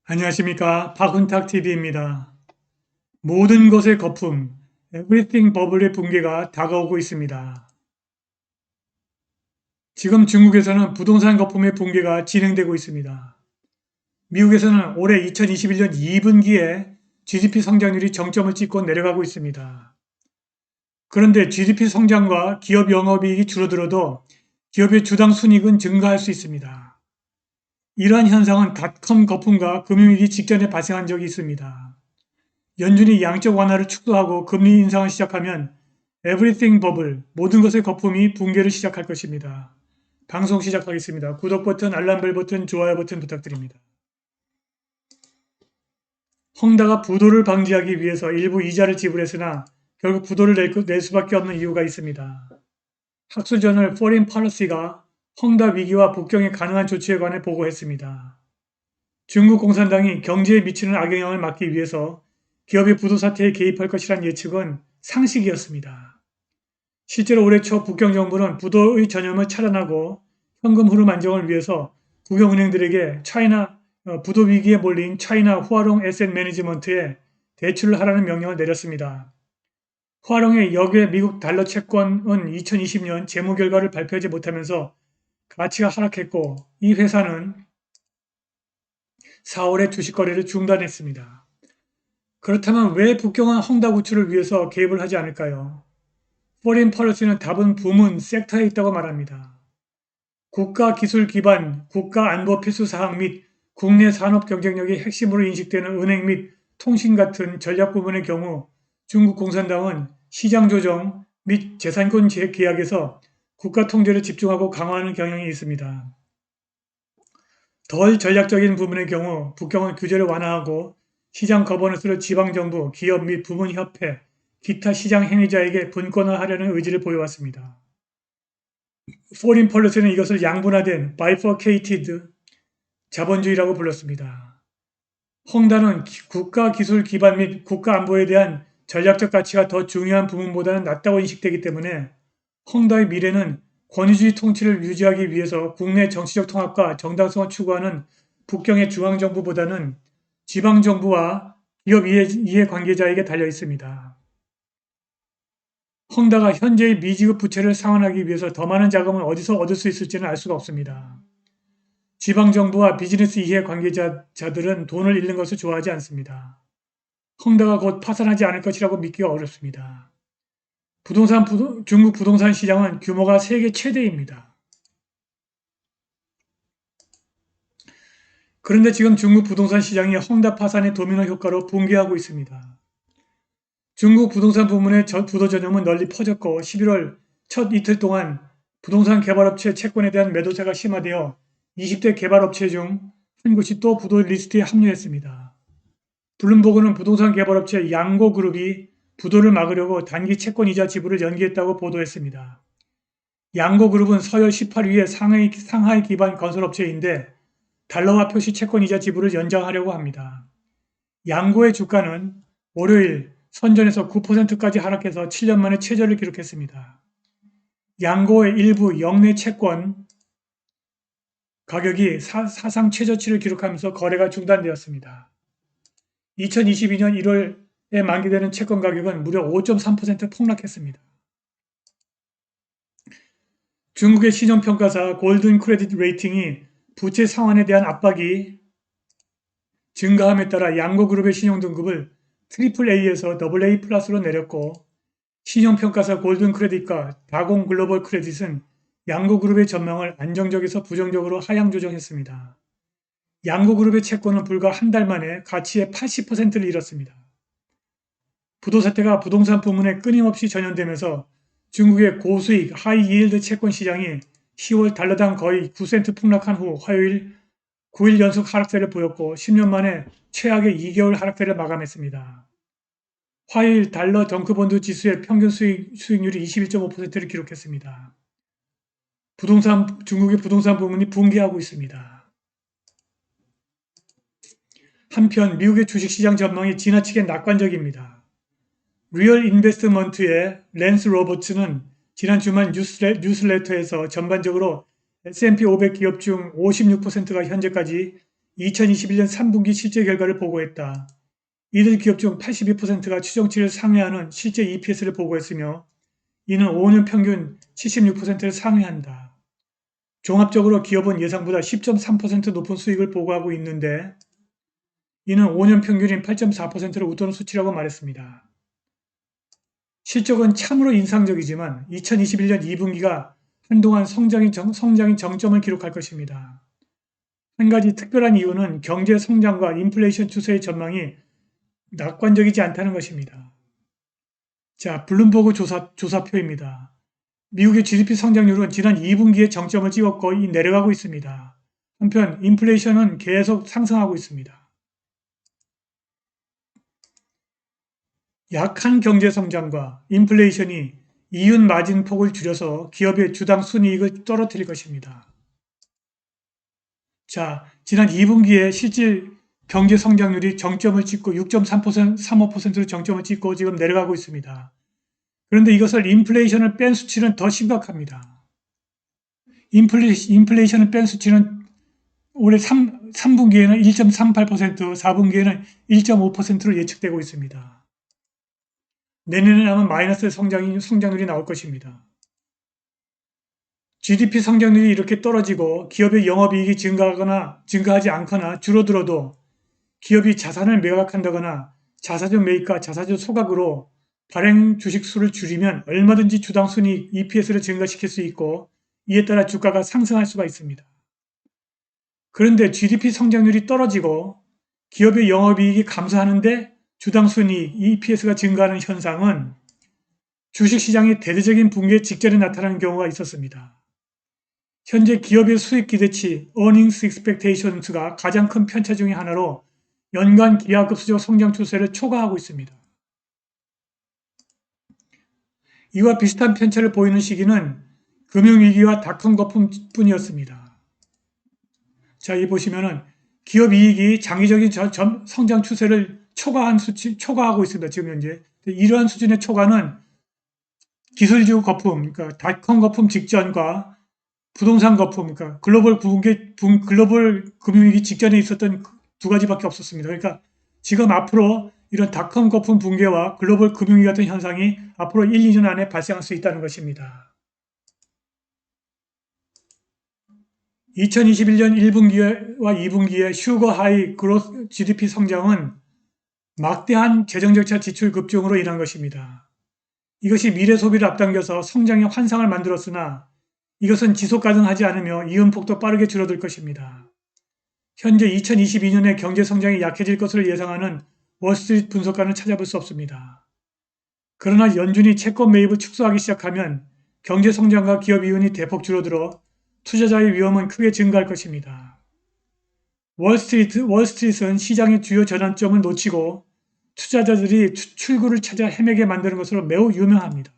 안녕하십니까. 박훈탁TV입니다. 모든 것의 거품, Everything 버블의 붕괴가 다가오고 있습니다. 지금 중국에서는 부동산 거품의 붕괴가 진행되고 있습니다. 미국에서는 올해 2021년 2분기에 GDP 성장률이 정점을 찍고 내려가고 있습니다. 그런데 GDP 성장과 기업 영업이익이 줄어들어도 기업의 주당 순이익은 증가할 수 있습니다. 이러한 현상은 닷컴 거품과 금융위기 직전에 발생한 적이 있습니다. 연준이 양적 완화를 축소하고 금리 인상을 시작하면 에브리띵 버블, 모든 것의 거품이 붕괴를 시작할 것입니다. 방송 시작하겠습니다. 구독 버튼, 알람벨 버튼, 좋아요 버튼 부탁드립니다. 헝다가 부도를 방지하기 위해서 일부 이자를 지불했으나 결국 부도를 낼 수밖에 없는 이유가 있습니다. 학술저널 Foreign Policy가 헝다 위기와 북경의 가능한 조치에 관해 보고했습니다. 중국 공산당이 경제에 미치는 악영향을 막기 위해서 기업의 부도 사태에 개입할 것이란 예측은 상식이었습니다. 실제로 올해 초 북경 정부는 부도의 전염을 차단하고 현금 흐름 안정을 위해서 국영은행들에게 부도 위기에 몰린 차이나 후아롱 에셋 매니지먼트에 대출을 하라는 명령을 내렸습니다. 후아롱의 역외 미국 달러 채권은 2020년 재무 결과를 발표하지 못하면서 가치가 하락했고 이 회사는 4월에 주식 거래를 중단했습니다. 그렇다면 왜 북경은 헝다 구출을 위해서 개입을 하지 않을까요? 포린 펄러시는 답은 부문, 섹터에 있다고 말합니다. 국가 기술 기반, 국가 안보 필수 사항 및 국내 산업 경쟁력이 핵심으로 인식되는 은행 및 통신 같은 전략 부문의 경우 중국 공산당은 시장 조정 및 재산권 계약에서 국가 통제를 집중하고 강화하는 경향이 있습니다. 덜 전략적인 부분의 경우 북경은 규제를 완화하고 시장 거버넌스를 지방정부, 기업 및 부문협회, 기타 시장 행위자에게 분권화하려는 의지를 보여왔습니다. 포린 펄러스는 이것을 양분화된 bifurcated 자본주의라고 불렀습니다. 헝다는 국가 기술 기반 및 국가 안보에 대한 전략적 가치가 더 중요한 부문보다는 낮다고 인식되기 때문에 헝다의 미래는 권위주의 통치를 유지하기 위해서 국내 정치적 통합과 정당성을 추구하는 북경의 중앙정부보다는 지방정부와 기업 이해관계자에게 달려 있습니다. 헝다가 현재의 미지급 부채를 상환하기 위해서 더 많은 자금을 어디서 얻을 수 있을지는 알 수가 없습니다. 지방정부와 비즈니스 이해관계자들은 돈을 잃는 것을 좋아하지 않습니다. 헝다가 곧 파산하지 않을 것이라고 믿기가 어렵습니다. 중국 부동산 시장은 규모가 세계 최대입니다. 그런데 지금 중국 부동산 시장이 헝다 파산의 도미노 효과로 붕괴하고 있습니다. 중국 부동산 부문의 부도 전염은 널리 퍼졌고 11월 첫 이틀 동안 부동산 개발업체 채권에 대한 매도세가 심화되어 20대 개발업체 중 한 곳이 또 부도 리스트에 합류했습니다. 블룸버그는 부동산 개발업체 양고그룹이 부도를 막으려고 단기 채권이자 지불을 연기했다고 보도했습니다. 양고그룹은 서열 18위의 상하이 기반 건설업체인데 달러화 표시 채권이자 지불을 연장하려고 합니다. 양고의 주가는 월요일 선전에서 9%까지 하락해서 7년 만에 최저를 기록했습니다. 양고의 일부 영내 채권 가격이 사상 최저치를 기록하면서 거래가 중단되었습니다. 2022년 1월에 만기되는 채권 가격은 무려 5.3% 폭락했습니다. 중국의 신용평가사 골든 크레딧 레이팅이 부채 상환에 대한 압박이 증가함에 따라 양고그룹의 신용등급을 AA에서 AA 플러스로 내렸고 신용평가사 골든 크레딧과 다공 글로벌 크레딧은 양고그룹의 전망을 안정적에서 부정적으로 하향 조정했습니다. 양고그룹의 채권은 불과 한 달 만에 가치의 80%를 잃었습니다. 부도 사태가 부동산 부문에 끊임없이 전염되면서 중국의 고수익 하이 이일드 채권 시장이 10월 달러당 거의 9센트 폭락한 후 화요일 9일 연속 하락세를 보였고 10년 만에 최악의 2개월 하락세를 마감했습니다. 화요일 달러 덩크본드 지수의 평균 수익률이 21.5%를 기록했습니다. 중국의 부동산 부문이 붕괴하고 있습니다. 한편 미국의 주식시장 전망이 지나치게 낙관적입니다. 리얼 인베스트먼트의 랜스 로버츠는 지난 주말 뉴스레터에서 전반적으로 S&P 500 기업 중 56%가 현재까지 2021년 3분기 실제 결과를 보고했다. 이들 기업 중 82%가 추정치를 상회하는 실제 EPS를 보고했으며 이는 5년 평균 76%를 상회한다. 종합적으로 기업은 예상보다 10.3% 높은 수익을 보고하고 있는데 이는 5년 평균인 8.4%를 웃도는 수치라고 말했습니다. 실적은 참으로 인상적이지만 2021년 2분기가 한동안 성장의 정점을 기록할 것입니다. 한 가지 특별한 이유는 경제 성장과 인플레이션 추세의 전망이 낙관적이지 않다는 것입니다. 자, 블룸버그 조사표입니다. 미국의 GDP 성장률은 지난 2분기에 정점을 찍었고 내려가고 있습니다. 한편 인플레이션은 계속 상승하고 있습니다. 약한 경제 성장과 인플레이션이 이윤 마진 폭을 줄여서 기업의 주당 순이익을 떨어뜨릴 것입니다. 자, 지난 2분기에 실질 경제 성장률이 정점을 찍고 6.35%로 정점을 찍고 지금 내려가고 있습니다. 그런데 이것을 인플레이션을 뺀 수치는 더 심각합니다. 인플레이션을 뺀 수치는 올해 3분기에는 1.38%, 4분기에는 1.5%로 예측되고 있습니다. 내년에는 아마 마이너스 성장률이 나올 것입니다. GDP 성장률이 이렇게 떨어지고 기업의 영업이익이 증가하지 않거나 줄어들어도 기업이 자산을 매각한다거나 자사주 매입과 자사주 소각으로 발행 주식 수를 줄이면 얼마든지 주당 순이익 EPS를 증가시킬 수 있고 이에 따라 주가가 상승할 수가 있습니다. 그런데 GDP 성장률이 떨어지고 기업의 영업이익이 감소하는데 주당 순이익 EPS가 증가하는 현상은 주식시장의 대대적인 붕괴 직전에 나타나는 경우가 있었습니다. 현재 기업의 수익 기대치 (earnings expectations가) 가장 큰 편차 중의 하나로 연간 기하급수적 성장 추세를 초과하고 있습니다. 이와 비슷한 편차를 보이는 시기는 금융위기와 닷컴 거품뿐이었습니다. 자, 이 보시면은 기업 이익이 장기적인 성장 추세를 초과하고 있습니다. 지금 현재. 이러한 수준의 초과는 기술주 거품, 그러니까 닷컴 거품 직전과 부동산 거품, 그러니까 글로벌 금융위기 직전에 있었던 두 가지밖에 없었습니다. 그러니까 지금 앞으로 이런 닷컴 거품 붕괴와 글로벌 금융위기 같은 현상이 앞으로 1, 2년 안에 발생할 수 있다는 것입니다. 2021년 1분기와 2분기의 슈거 하이 그로스 GDP 성장은 막대한 재정적자 지출 급증으로 인한 것입니다. 이것이 미래 소비를 앞당겨서 성장의 환상을 만들었으나 이것은 지속 가능하지 않으며 이윤폭도 빠르게 줄어들 것입니다. 현재 2022년에 경제 성장이 약해질 것으로 예상하는 월스트리트 분석가는 찾아볼 수 없습니다. 그러나 연준이 채권 매입을 축소하기 시작하면 경제 성장과 기업 이윤이 대폭 줄어들어 투자자의 위험은 크게 증가할 것입니다. 월스트리트는 시장의 주요 전환점을 놓치고 투자자들이 출구를 찾아 헤매게 만드는 것으로 매우 유명합니다.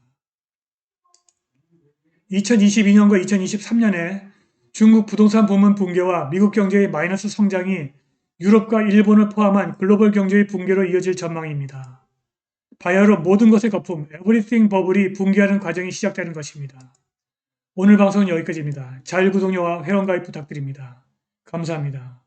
2022년과 2023년에 중국 부동산 부문 붕괴와 미국 경제의 마이너스 성장이 유럽과 일본을 포함한 글로벌 경제의 붕괴로 이어질 전망입니다. 바야흐로 모든 것의 거품, 에브리띵 버블이 붕괴하는 과정이 시작되는 것입니다. 오늘 방송은 여기까지입니다. 자율구독료와 회원가입 부탁드립니다. 감사합니다.